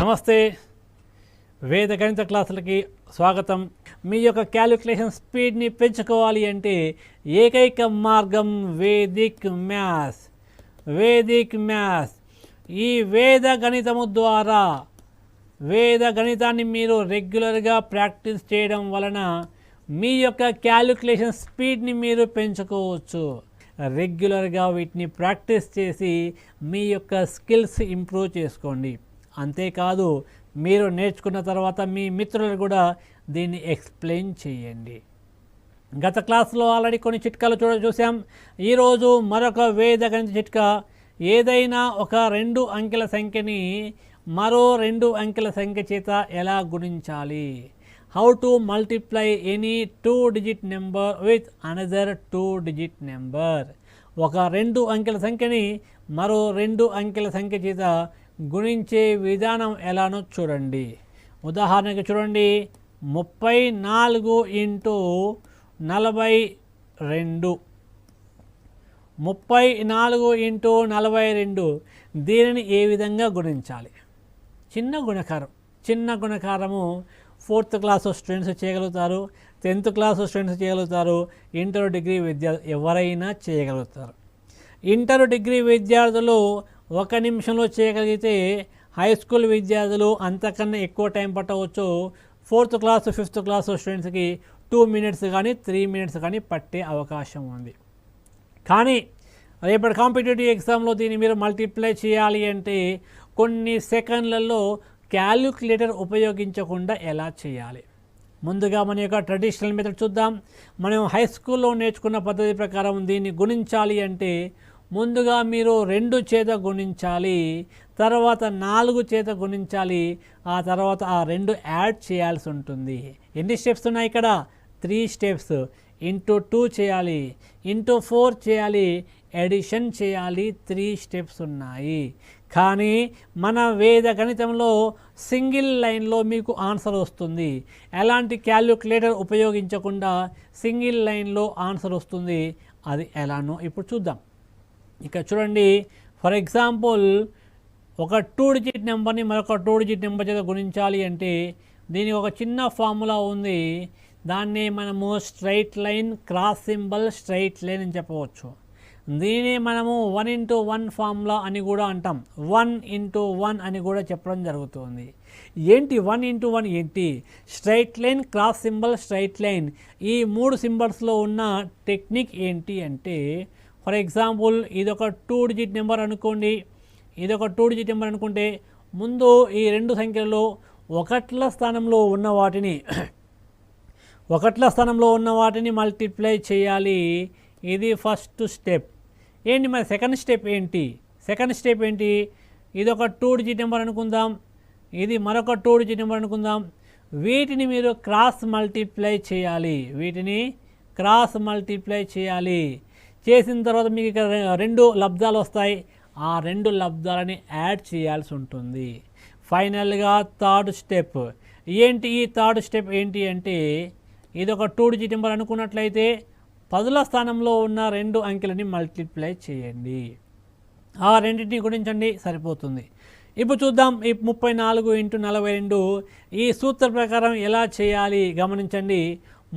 నమస్తే వేద గణిత క్లాసులకి స్వాగతం. మీ యొక్క క్యాలిక్యులేషన్ స్పీడ్ని పెంచుకోవాలి అంటే ఏకైక మార్గం వేదిక్ మ్యాథ్స్. ఈ వేద గణితము ద్వారా వేద గణితాన్ని మీరు రెగ్యులర్గా ప్రాక్టీస్ చేయడం వలన మీ యొక్క క్యాలిక్యులేషన్ స్పీడ్ని మీరు పెంచుకోవచ్చు. రెగ్యులర్గా వీటిని ప్రాక్టీస్ చేసి మీ యొక్క స్కిల్స్ ఇంప్రూవ్ చేసుకోండి. అంతేకాదు మీరు నేర్చుకున్న తర్వాత మీ మిత్రులు కూడా దీన్ని ఎక్స్ప్లెయిన్ చేయండి. గత క్లాస్లో ఆల్రెడీ కొన్ని చిట్కాలు చూసాం. ఈరోజు మరొక వేద గణిత చిట్కా. ఏదైనా ఒక 2 అంకెల సంఖ్యని మరో 2 అంకెల సంఖ్య చేత ఎలా గుణించాలి. How to multiply any 2 digit number with another 2 digit number. ఒక 2 అంకెల సంఖ్యని మరో 2 అంకెల సంఖ్య చేత గుణించే విధానం ఎలానో చూడండి. ఉదాహరణకి చూడండి, 34 × 42. 34 × 42 దీనిని ఏ విధంగా గుణించాలి? చిన్న గుణకారము 4th క్లాస్ స్టూడెంట్స్ చేయగలుగుతారు, 10th క్లాస్ స్టూడెంట్స్ చేయగలుగుతారు, ఇంటర్ డిగ్రీ విద్యార్థులు ఎవరైనా చేయగలుగుతారు. ఇంటర్ డిగ్రీ విద్యార్థులు 1 నిమిషంలో చేయగలిగితే హై స్కూల్ విద్యార్థులు అంతకన్నా ఎక్కువ టైం పట్టవచ్చు. 4th క్లాస్ 5th క్లాస్ స్టూడెంట్స్కి 2 minutes కానీ 3 minutes కానీ పట్టే అవకాశం ఉంది. కానీ రేపటి కాంపిటేటివ్ ఎగ్జామ్లో దీన్ని మీరు మల్టిప్లై చేయాలి అంటే కొన్ని సెకండ్లలో క్యాలిక్యులేటర్ ఉపయోగించకుండా ఎలా చేయాలి? ముందుగా మన యొక్క ట్రెడిషనల్ మెథడ్ చూద్దాం. మనం హై స్కూల్లో నేర్చుకున్న పద్ధతి ప్రకారం దీన్ని గుణించాలి అంటే ముందుగా మీరు 2 చేత గుణించాలి, తర్వాత 4 చేత గుణించాలి, ఆ తర్వాత ఆ 2 యాడ్ చేయాల్సి ఉంటుంది. ఎన్ని స్టెప్స్ ఉన్నాయి ఇక్కడ? 3 స్టెప్స్. × 2 చేయాలి, × 4 చేయాలి, ఎడిషన్ చేయాలి. 3 స్టెప్స్ ఉన్నాయి. కానీ మన వేద గణితంలో సింగిల్ లైన్లో మీకు ఆన్సర్ వస్తుంది. ఎలాంటి క్యాలిక్యులేటర్ ఉపయోగించకుండా సింగిల్ లైన్లో ఆన్సర్ వస్తుంది. అది ఎలానో ఇప్పుడు చూద్దాం. ఇక చూడండి, ఫర్ ఎగ్జాంపుల్ ఒక 2 డిజిట్ నెంబర్ని మరొక 2 డిజిట్ నెంబర్ చేత గుణించాలి అంటే దీనికి ఒక చిన్న ఫార్ములా ఉంది. దాన్ని మనము straight line, cross symbol, straight line అని చెప్పవచ్చు. దీన్ని మనము 1 × 1 ఫార్ములా అని కూడా అంటాం. 1 × 1 అని కూడా చెప్పడం జరుగుతుంది. ఏంటి 1 × 1 ఏంటి? Straight line, cross symbol, straight line, ఈ 3 సింబల్స్లో ఉన్న టెక్నిక్ ఏంటి అంటే, ఫర్ ఎగ్జాంపుల్ ఇదొక 2 డిజిట్ నెంబర్ అనుకోండి. ఇదొక 2 డిజిట్ నెంబర్ అనుకుంటే ముందు ఈ 2 సంఖ్యలలో ఒకట్ల స్థానంలో ఉన్న వాటిని మల్టిప్లై చేయాలి. ఇది ఫస్ట్ స్టెప్. ఏంటి మరి సెకండ్ స్టెప్ ఏంటి? ఇదొక 2 డిజిట్ నెంబర్ అనుకుందాం, ఇది మరొక 2 డిజిట్ నెంబర్ అనుకుందాం. వీటిని మీరు క్రాస్ మల్టిప్లై చేయాలి. చేసిన తర్వాత మీకు ఇక్కడ 2 లబ్ధాలు వస్తాయి. ఆ 2 లబ్ధాలని యాడ్ చేయాల్సి ఉంటుంది. ఫైనల్గా థర్డ్ స్టెప్. ఏంటి ఈ థర్డ్ స్టెప్ ఏంటి అంటే, ఇదొక 2 డిజిట్ నెంబర్ అనుకున్నట్లయితే 10ల స్థానంలో ఉన్న 2 అంకెలని మల్టిప్లై చేయండి. ఆ రెండింటిని గుణించండి, సరిపోతుంది. ఇప్పుడు చూద్దాం ఈ 34 × 42 ఈ సూత్ర ప్రకారం ఎలా చేయాలి గమనించండి.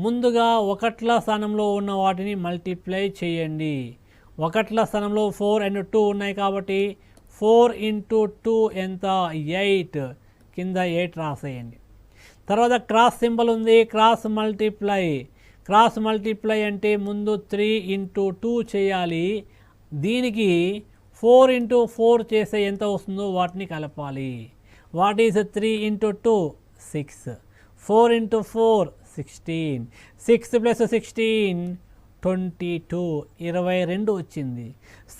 ముందుగా ఒకట్ల స్థానంలో ఉన్న వాటిని మల్టిప్లై చేయండి. ఒకట్ల స్థానంలో 4 and 2 ఉన్నాయి కాబట్టి 4 × 2 ఎంత? 8. కింద 8 రాసేయండి. తర్వాత క్రాస్ సింబల్ ఉంది, క్రాస్ మల్టిప్లై అంటే ముందు 3 × 2 చేయాలి. దీనికి 4 × 4 చేస్తే ఎంత వస్తుందో వాటిని కలపాలి. What is 3 × 2? 6. 4 × 4 16. 6 + 16 22. 22 వచ్చింది.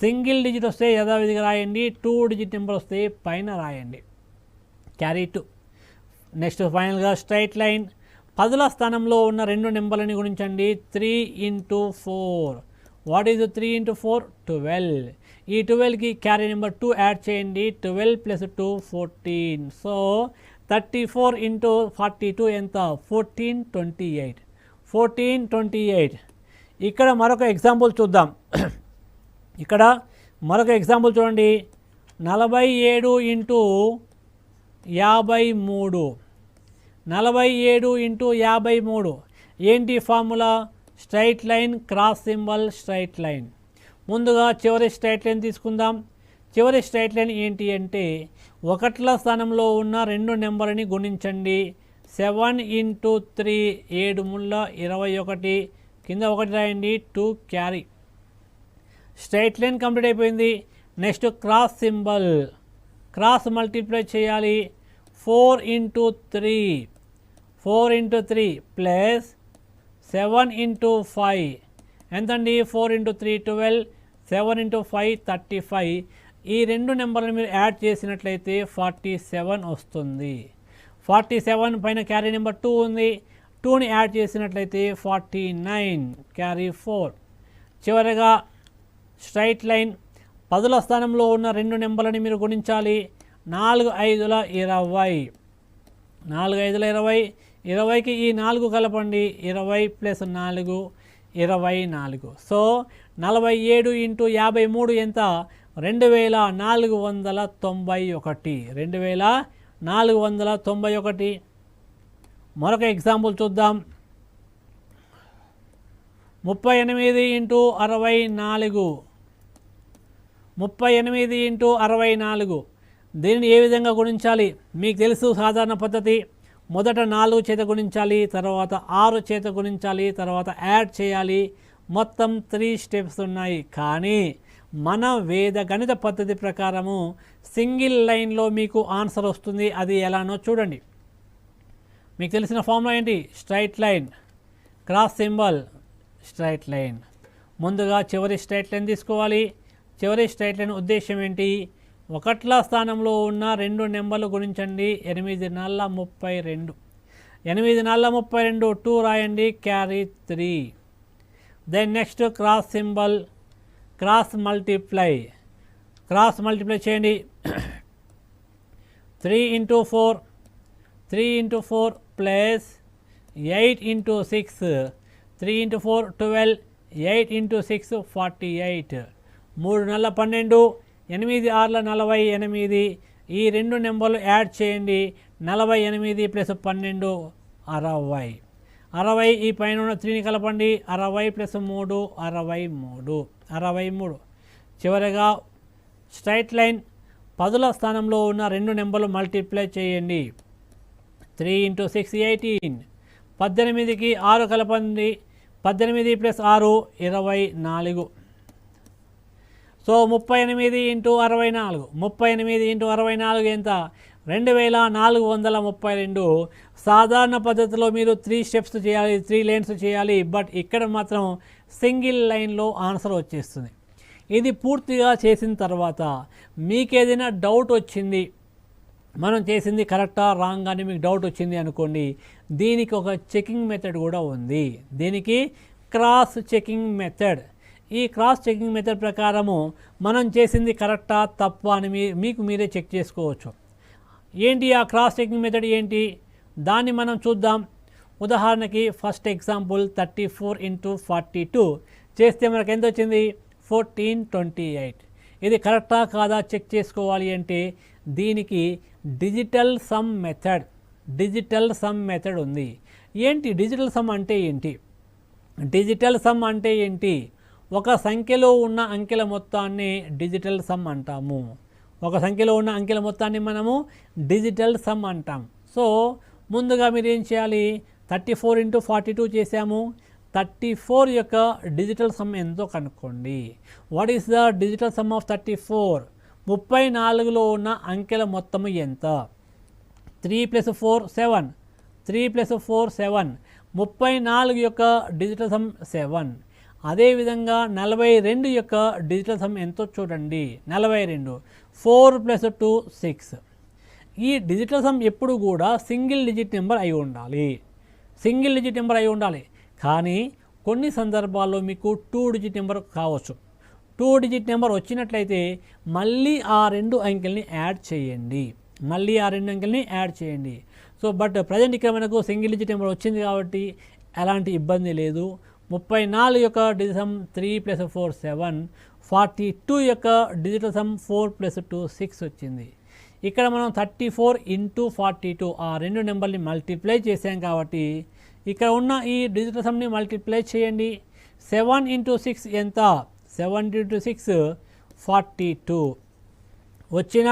సింగిల్ డిజిట్ వస్తే యథావిధిగా రాయండి, 2 డిజిట్ నెంబర్ వస్తే పైన రాయండి. క్యారీ 2. నెక్స్ట్ ఫైనల్గా స్ట్రైట్ లైన్. 10ల స్థానంలో ఉన్న 2 నెంబర్లని గుణించండి. 3 × 4. What is 3 × 4? 12. ఈ 12కి క్యారీ నెంబర్ 2 యాడ్ చేయండి. 12 + 2 14. సో 34 × 42 ఎంత? 1428. ఇక్కడ మరొక ఎగ్జాంపుల్ చూద్దాం. చూడండి, 47 × 53. 47 ఇంటూ 53 ఏంటి formula? Straight line, cross symbol, straight line. ముందుగా చివరి స్ట్రైట్ లైన్ తీసుకుందాం. చివరి స్ట్రైట్ లైన్ ఏంటి అంటే ఒకట్ల స్థానంలో ఉన్న 2 నెంబర్ని గుణించండి. 7 ఇంటూ 3 7 ముళ్ళ 21, కింద 1 రాయండి, 2 క్యారీ. స్ట్రైట్ లైన్ కంప్లీట్ అయిపోయింది. Next cross symbol, cross multiply చేయాలి. 4 ఇంటూ 3 ప్లస్ 7 ఇంటూ 5 ఎంతండి? 4 ఇంటూ 3 12, 7 ఇంటూ 5 35. ఈ 2 నెంబర్లను మీరు యాడ్ చేసినట్లయితే 47 వస్తుంది. 47 పైన క్యారీ నెంబర్ 2 ఉంది. 2ని యాడ్ చేసినట్లయితే 49 క్యారీ 4. చివరగా స్ట్రైట్ లైన్, 10ల స్థానంలో ఉన్న 2 నెంబర్లని మీరు గుణించాలి. 4 5ల 20, 4 5ల 20, 20కి ఈ 4 కలపండి. 20 ప్లస్ 4 24. సో 47 ఇంటూ 53 ఎంత? 2491. 2491. మరొక ఎగ్జాంపుల్ చూద్దాం. 38 ఇంటూ 64. 38 ఇంటూ 64 దీనిని ఏ విధంగా గుణించాలి? మీకు తెలుసు సాధారణ పద్ధతి. మొదట 4 చేత గుణించాలి, తర్వాత 6 చేత గుణించాలి, తర్వాత యాడ్ చేయాలి. మొత్తం 3 స్టెప్స్ ఉన్నాయి. కానీ మన వేద గణిత పద్ధతి ప్రకారము సింగిల్ లైన్లో మీకు ఆన్సర్ వస్తుంది. అది ఎలానో చూడండి. మీకు తెలిసిన ఫార్ములా ఏంటి? Straight line, cross symbol, straight line. ముందుగా చివరి స్ట్రైట్ లైన్ తీసుకోవాలి. చివరి స్ట్రైట్ లైన్ ఉద్దేశం ఏంటి? ఒకట్ల స్థానంలో ఉన్న 2 నెంబర్లు గుణించండి. 8 4 32. 8 4 32, 2 రాయండి, carry 3. Then next cross symbol, cross multiply చేయండి. 3 into 4 plus 8 into 6, 3 into 4 12, 8 into 6 48. 3 9 12, 8 6 48. ఈ 2 నెంబర్లు యాడ్ చేయండి. 48 ప్లస్ 12 60. 60 ఈ పైన ఉన్న 3ని కలపండి. 60 ప్లస్ 3 63. చివరగా స్ట్రైట్ లైన్, 10ల స్థానంలో ఉన్న 2 నెంబర్లు మల్టిప్లై చేయండి. 3 ఇంటూ 6 18. 18కి 6 కలపండి. 18 ప్లస్ 6 24. So 38 into 64. 38 ఇంటూ 64 ఎంత? 2432. సాధారణ పద్ధతిలో మీరు 3 స్టెప్స్ చేయాలి, 3 లైన్స్ చేయాలి. బట్ ఇక్కడ మాత్రం సింగిల్ లైన్లో ఆన్సర్ వచ్చేస్తుంది. ఇది పూర్తిగా చేసిన తర్వాత మీకు ఏదైనా డౌట్ వచ్చింది, మనం చేసింది కరెక్టా రాంగ్ అని మీకు డౌట్ వచ్చింది అనుకోండి, దీనికి ఒక చెకింగ్ మెథడ్ కూడా ఉంది. దీనికి క్రాస్ చెకింగ్ మెథడ్. ఈ క్రాస్ చెకింగ్ మెథడ్ ప్రకారము మనం చేసింది కరెక్టా తప్ప అని మీకు మీరే చెక్ చేసుకోవచ్చు. ఏంటి ఆ క్రాస్ చెకింగ్ మెథడ్ ఏంటి? దాన్ని మనం చూద్దాం. ఉదాహరణకి ఫస్ట్ ఎగ్జాంపుల్ 34 ఇంటూ 42 చేస్తే మనకు ఎంత వచ్చింది? 1428. ఇది కరెక్టా కాదా చెక్ చేసుకోవాలి అంటే దీనికి డిజిటల్ సమ్ మెథడ్ ఉంది. ఏంటి డిజిటల్ సమ్ అంటే ఏంటి? డిజిటల్ సమ్ అంటే ఏంటి? ఒక సంఖ్యలో ఉన్న అంకెల మొత్తాన్ని డిజిటల్ సమ్ అంటాము. ఒక సంఖ్యలో ఉన్న అంకెల మొత్తాన్ని మనము డిజిటల్ సమ్ అంటాం. సో ముందుగా మీరు ఏం చేయాలి? 34 ఇంటూ 42 చేసాము. 34 యొక్క డిజిటల్ సమ్ ఎంతో కనుక్కోండి. What is the digital sum of 34? 34లో ఉన్న అంకెల మొత్తము ఎంత? 3 + 4 7. 3 + 4 7. 34 యొక్క డిజిటల్ సమ్ 7. అదేవిధంగా 42 యొక్క డిజిటల్ సమ్ ఎంతో చూడండి. 42. 4 + 2 6. ఈ డిజిటల్ సమ్ ఎప్పుడు కూడా సింగిల్ డిజిట్ నెంబర్ అయి ఉండాలి. కానీ కొన్ని సందర్భాల్లో మీకు 2 డిజిట్ నెంబర్ కావచ్చు. 2 డిజిట్ నెంబర్ వచ్చినట్లయితే మళ్ళీ ఆ 2 అంకెల్ని యాడ్ చేయండి. సో బట్ ప్రజెంట్ ఇక్కడ మనకు సింగిల్ డిజిట్ నెంబర్ వచ్చింది కాబట్టి ఎలాంటి ఇబ్బంది లేదు. 34 యొక్క డిజిటల్ సమ్ 3 + 4 7. 42 యొక్క డిజిటల్ సమ్ 4 + 2 6 వచ్చింది. ఇక్కడ మనం 34 ఇంటూ 42 ఆ రెండు నెంబర్ని మల్టిప్లై చేసాం కాబట్టి ఇక్కడ ఉన్న ఈ డిజిటల్ సమ్ని మల్టిప్లై చేయండి. 7 ఇంటూ 6 ఎంత? 7 ఇంటూ 6 42. వచ్చిన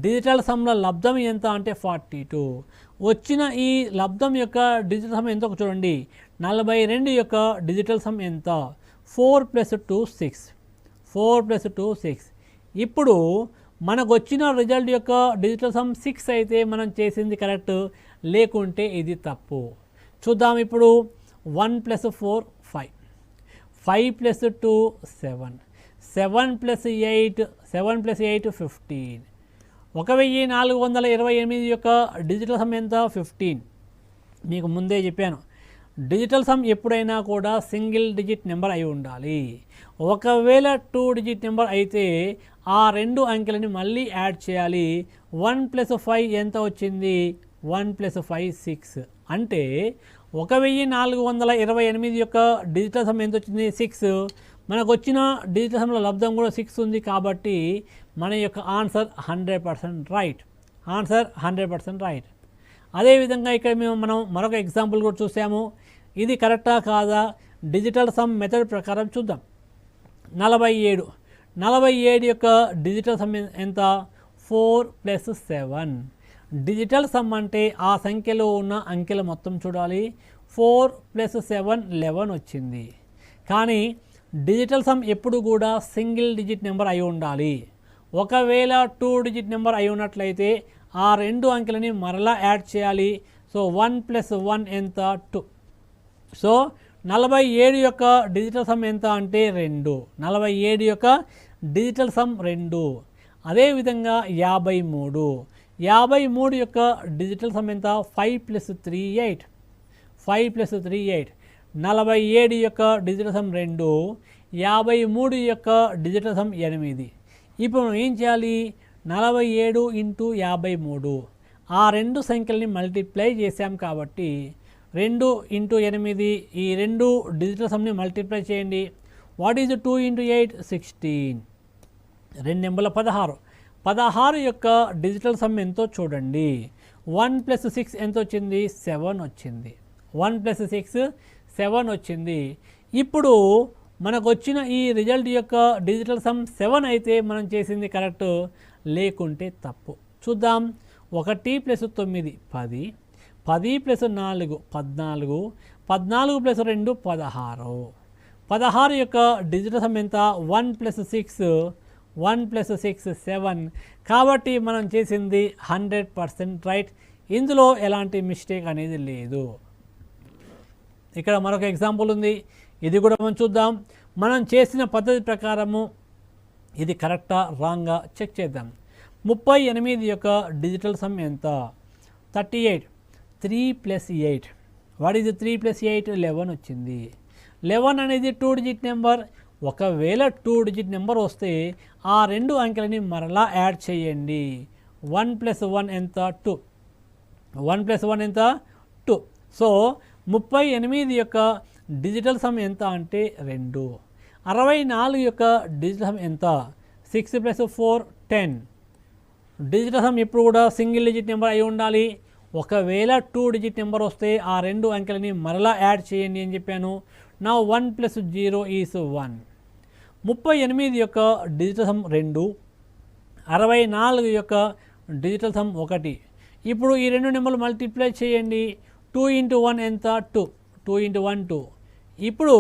డిజిటల్ సమ్ల లబ్ధం ఎంత అంటే 42. వచ్చిన ఈ లబ్ధం యొక్క డిజిటల్ సమ్ ఎంత చూడండి. 42 యొక్క డిజిటల్ సమ్ ఎంత? 4 + 2 6. 4 + 2 6. ఇప్పుడు మనకు వచ్చిన రిజల్ట్ యొక్క డిజిటల్ సమ్ 6 అయితే మనం చేసింది కరెక్ట్, లేకుంటే ఇది తప్పు. చూద్దాం ఇప్పుడు. 1 + 4 5. 5 + 2 7. 7 + 8 7 + 8 15. 1428 యొక్క డిజిటల్ సమ్ ఎంత? 15. మీకు ముందే చెప్పాను, డిజిటల్ సమ్ ఎప్పుడైనా కూడా సింగిల్ డిజిట్ నెంబర్ అయి ఉండాలి. ఒకవేళ 2 డిజిట్ నెంబర్ అయితే ఆ రెండు అంకెలని మళ్ళీ యాడ్ చేయాలి. 1 + 5 ఎంత వచ్చింది? 1 + 5 6. అంటే 1428 యొక్క డిజిటల్ సమ్ ఎంత వచ్చింది? 6. మనకు వచ్చిన డిజిటల్ సమ్ల లబ్ధం కూడా 6 ఉంది కాబట్టి మన యొక్క ఆన్సర్ 100% రైట్. Answer 100% right. అదేవిధంగా ఇక్కడ మనం మరొక ఎగ్జాంపుల్ కూడా చూసాము. ఇది కరెక్టా కాదా డిజిటల్ సమ్ మెథడ్ ప్రకారం చూద్దాం. 47 యొక్క డిజిటల్ సమ్ ఎంత? 4 + 7. డిజిటల్ సమ్ అంటే ఆ సంఖ్యలో ఉన్న అంకెల మొత్తం చూడాలి. 4 + 7 11 వచ్చింది. కానీ డిజిటల్ సమ్ ఎప్పుడు కూడా సింగిల్ డిజిట్ నెంబర్ అయి ఉండాలి. ఒకవేళ 2 డిజిట్ నెంబర్ అయి ఉన్నట్లయితే ఆ రెండు అంకెలని మరలా యాడ్ చేయాలి. సో 1 + 1 ఎంత? 2. సో 47 యొక్క డిజిటల్ సమ్ ఎంత అంటే 2. 47 యొక్క డిజిటల్ సమ్ 2. అదేవిధంగా 53 యొక్క డిజిటల్ సమ్ ఎంత? 5 + 3 8. 5 + 3 8. 47 యొక్క డిజిటల్ సమ్ 2. 53 యొక్క డిజిటల్ సమ్ 8. ఇప్పుడు మనం ఏం చేయాలి? 47 ఇంటూ 53 ఆ రెండు సంఖ్యల్ని మల్టిప్లై చేసాం కాబట్టి 2 ఇంటూ 8 ఈ రెండు డిజిటల్ సమ్ని మల్టిప్లై చేయండి. What is 2 into 8? 16. 2 నెంబర్ల 16. 16 యొక్క డిజిటల్ సమ్ ఎంతో చూడండి. 1 + 6 ఎంత వచ్చింది? 7 వచ్చింది. 1 + 6 7 వచ్చింది. ఇప్పుడు మనకు వచ్చిన ఈ రిజల్ట్ యొక్క డిజిటల్ సమ్ 7 అయితే మనం చేసింది కరెక్ట్, లేకుంటే తప్పు. చూద్దాం. 1 + 9 10. 10 + 4 14. 14 + 2 16. 16 యొక్క డిజిటల్ సమ్ ఎంత? 1 + 6 1 + 6 7. కాబట్టి మనం చేసింది 100% రైట్. ఇందులో ఎలాంటి మిస్టేక్ అనేది లేదు. ఇక్కడ మరొక ఎగ్జాంపుల్ ఉంది. ఇది కూడా మనం చూద్దాం. మనం చేసిన పద్ధతి ప్రకారము ఇది కరెక్టా రాంగా చెక్ చేద్దాం. 38 యొక్క డిజిటల్ సమ్ ఎంత? 38. 3 + 8. What is 3 + 8? 11 వచ్చింది. 11 అనేది 2 డిజిట్ నెంబర్. ఒకవేళ 2 డిజిట్ నెంబర్ వస్తే ఆ రెండు అంకెలని మరలా యాడ్ చేయండి. 1 + 1 ఎంత? 2. 1 + 1 ఎంత? 2. సో 38 యొక్క డిజిటల్ సమ్ ఎంత అంటే 2. 64 యొక్క డిజిటల్ సమ్ ఎంత? 6 + 4 10. డిజిటల్ సమ్ ఇప్పుడు కూడా సింగిల్ డిజిట్ నెంబర్ అయి ఉండాలి. ఒకవేళ 2 డిజిట్ నెంబర్ వస్తే ఆ రెండు అంకెలని మరలా యాడ్ చేయండి అని చెప్పాను. నా 1 + 0 ఈజ్ 1. 38 యొక్క డిజిటల్ సమ్ 2. 64 యొక్క డిజిటల్ సమ్ 1. ఇప్పుడు ఈ రెండు నెంబర్లు మల్టిప్లై చేయండి. 2 × 1 ఎంత? 2. 2 × 1 2. ఇప్పుడు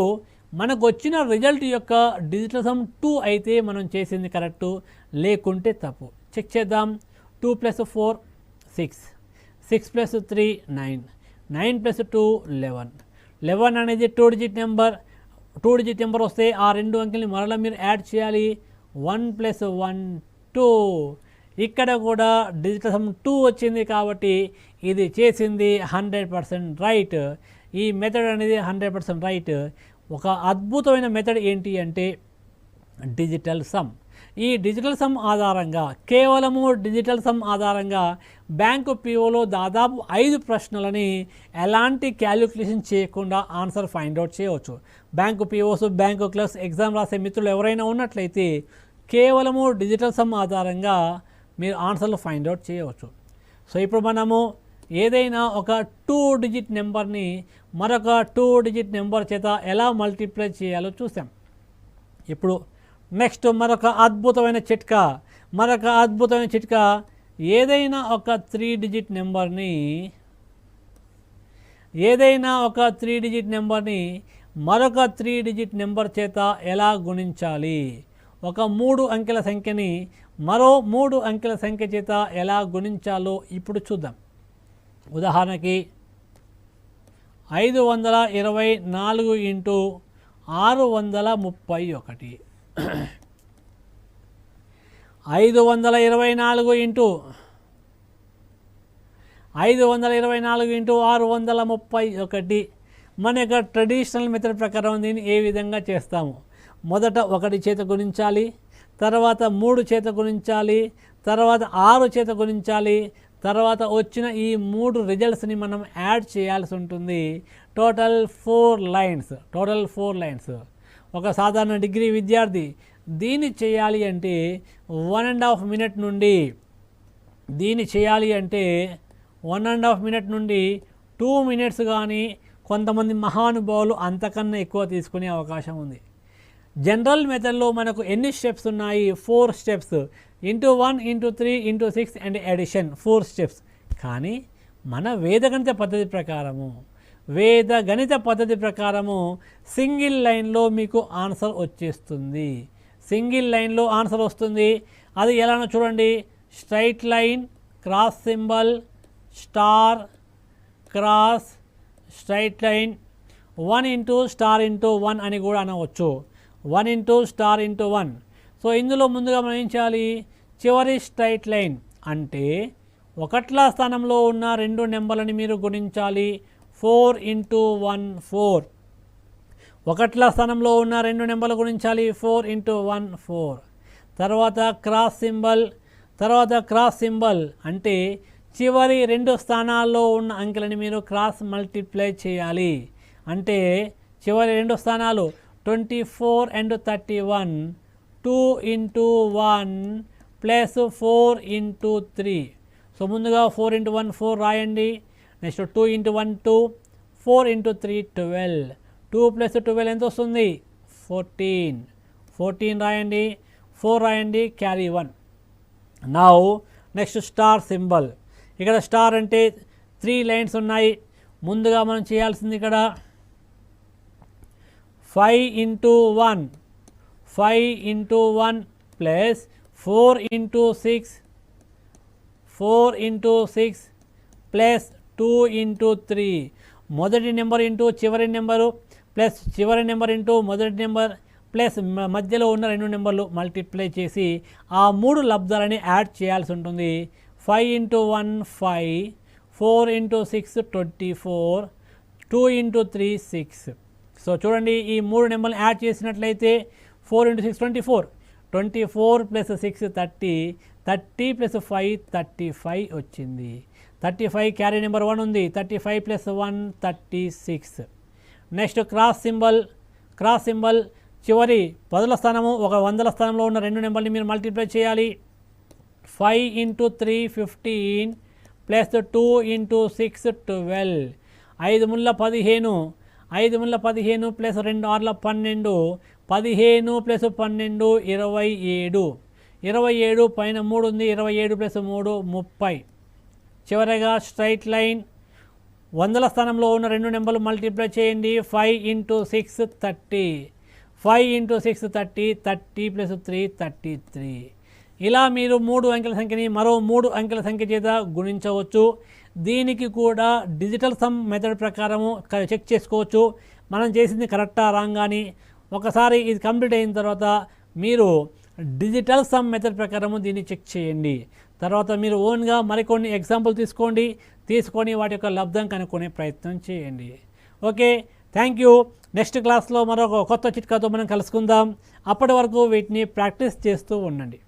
మనకు వచ్చిన రిజల్ట్ యొక్క డిజిటల్ సమ్ 2 అయితే మనం చేసింది కరెక్టు, లేకుంటే తప్పు. చెక్ చేద్దాం. 2 + 4 6. 6 + 3 9. 9 + 2 11. 11 అనేది 2 డిజిట్ నెంబర్. 2 డిజిట్ నెంబర్ వస్తే ఆ రెండు అంకెల్ని మరలా మీరు యాడ్ చేయాలి. 1 + 1 2. ఇక్కడ కూడా డిజిటల్ సమ్ 2 వచ్చింది కాబట్టి ఇది చేసింది 100% రైట్. ఈ మెథడ్ అనేది 100% రైట్. ఒక అద్భుతమైన మెథడ్ ఏంటి అంటే డిజిటల్ సమ్. ఈ డిజిటల్ సమ్ ఆధారంగా, కేవలము డిజిటల్ సమ్ ఆధారంగా బ్యాంకు పిఓలో దాదాపు 5 ప్రశ్నలని ఎలాంటి క్యాలిక్యులేషన్ చేయకుండా ఆన్సర్ ఫైండ్ అవుట్ చేయవచ్చు. Bank POs, bank clerks exam రాసే మిత్రులు ఎవరైనా ఉన్నట్లయితే కేవలము డిజిటల్ సమ్ ఆధారంగా మీరు ఆన్సర్లు ఫైండ్ అవుట్ చేయవచ్చు. సో ఇప్పుడు మనము ఏదైనా ఒక 2 డిజిట్ నెంబర్ని మరొక 2 డిజిట్ నెంబర్ చేత ఎలా మల్టిప్లై చేయాలో చూసాం. ఇప్పుడు నెక్స్ట్ మరొక అద్భుతమైన చిట్కా, ఏదైనా ఒక 3 డిజిట్ నెంబర్ని మరొక 3 డిజిట్ నెంబర్ చేత ఎలా గుణించాలి, ఒక 3 అంకెల సంఖ్యని మరో 3 అంకెల సంఖ్య చేత ఎలా గుణించాలో ఇప్పుడు చూద్దాం. ఉదాహరణకి 524 ఇంటూ 631, 524 ఇంటూ 631 మన యొక్క ట్రెడిషనల్ మెథడ్ ప్రకారం దీన్ని ఏ విధంగా చేస్తాము? మొదట 1 చేత గుణించాలి, తర్వాత 3 చేత గుణించాలి, తర్వాత 6 చేత గుణించాలి, తర్వాత వచ్చిన ఈ 3 రిజల్ట్స్ని మనం యాడ్ చేయాల్సి ఉంటుంది. Total 4 lines. ఒక సాధారణ డిగ్రీ విద్యార్థి దీన్ని చేయాలి అంటే 1.5 మినిట్ నుండి 2 మినిట్స్ కానీ కొంతమంది మహానుభావులు అంతకన్నా ఎక్కువ తీసుకునే అవకాశం ఉంది. జనరల్ మెథడ్లో మనకు ఎన్ని స్టెప్స్ ఉన్నాయి? 4 steps, into 1 into 3 into 6 and addition 4 steps. కానీ మన వేదగణిత పద్ధతి ప్రకారము సింగిల్ లైన్లో మీకు ఆన్సర్ వచ్చేస్తుంది. అది ఎలానో చూడండి. Straight line, cross symbol, star, cross, straight line, 1 into star into 1 అని కూడా అనవచ్చు. 1 ఇంటూ స్టార్ ఇంటూ 1. సో ఇందులో ముందుగా మనం ఏం చేయాలి? చివరి స్ట్రైట్ లైన్ అంటే 1ల స్థానంలో ఉన్న 2 నెంబర్లని మీరు గుణించాలి. 4 ఇంటూ 1 4. 1ల స్థానంలో ఉన్న 2 నెంబర్లు గుణించాలి. 4 ఇంటూ 1 4. తర్వాత క్రాస్ సింబల్ అంటే చివరి 2 స్థానాల్లో ఉన్న అంకెలని మీరు క్రాస్ మల్టిప్లై చేయాలి. అంటే చివరి 2 స్థానాలు 24 and 31, 2 into 1 plus 4 into 3. So ముందుగా 4 ఇంటూ 1 4 రాయండి. నెక్స్ట్ 2 ఇంటూ 1 2, 4 ఇంటూ 3 12, 2 ప్లస్ 12 ఎంత వస్తుంది? 14 రాయండి, 4 రాయండి, carry 1. Now next star symbol. ఇక్కడ స్టార్ అంటే 3 లైన్స్ ఉన్నాయి. ముందుగా మనం చేయాల్సింది ఇక్కడ 5 into 1 plus 4 into 6 plus 2 into 3. మొదటి నెంబర్ ఇంటూ చివరి నెంబరు ప్లస్ చివరి నెంబర్ ఇంటూ మొదటి నెంబర్ ప్లస్ మధ్యలో ఉన్న 2 నెంబర్లు మల్టిప్లై చేసి ఆ 3 లబ్ధాలని యాడ్ చేయాల్సి ఉంటుంది. 5 ఇంటూ 1 5, 4 ఇంటూ 6 24, 2 ఇంటూ 3 6. సో చూడండి, ఈ 3 నెంబర్లు యాడ్ చేసినట్లయితే 4 ఇంటూ 6 24 ప్లస్ 6 30, 30 ప్లస్ 5 35 వచ్చింది. 35 క్యారీ నెంబర్ 1 ఉంది. 35 ప్లస్ 1 36. నెక్స్ట్ క్రాస్ సింబల్ చివరి 10ల స్థానము, ఒక 100ల స్థానంలో ఉన్న 2 నెంబర్ని మీరు మల్టిప్లై చేయాలి. 5 ఇంటూ 3 15 ప్లస్ 2 ఇంటూ 6 12, 5 ముళ్ళ 15, 5 ముళ్ళ 15 ప్లస్ 2 6ల 12, 15 ప్లస్ 12 27, పైన 3 ఉంది. 27 ప్లస్ 3 30. చివరగా స్ట్రైట్ లైన్ 100ల స్థానంలో ఉన్న 2 నెంబర్లు మల్టిప్లై చేయండి. 5 ఇంటూ 6 30, 5 ఇంటూ 6 30, 30 ప్లస్ 3 33. ఇలా మీరు 3 అంకెల సంఖ్యని మరో 3 అంకెల సంఖ్య చేత గుణించవచ్చు. దీనికి కూడా డిజిటల్ సమ్ మెథడ్ ప్రకారము చెక్ చేసుకోవచ్చు మనం చేసింది కరెక్టా రాంగ్ అని. ఒకసారి ఇది కంప్లీట్ అయిన తర్వాత మీరు డిజిటల్ సమ్ మెథడ్ ప్రకారము దీన్ని చెక్ చేయండి. తర్వాత మీరు ఓన్గా మరికొన్ని ఎగ్జాంపుల్ తీసుకొని వాటి యొక్క లబ్ధం కనుక్కునే ప్రయత్నం చేయండి. Okay, thank you. నెక్స్ట్ క్లాస్లో మరొక కొత్త చిట్కాతో మనం కలుసుకుందాం. అప్పటి వరకు వీటిని ప్రాక్టీస్ చేస్తూ ఉండండి.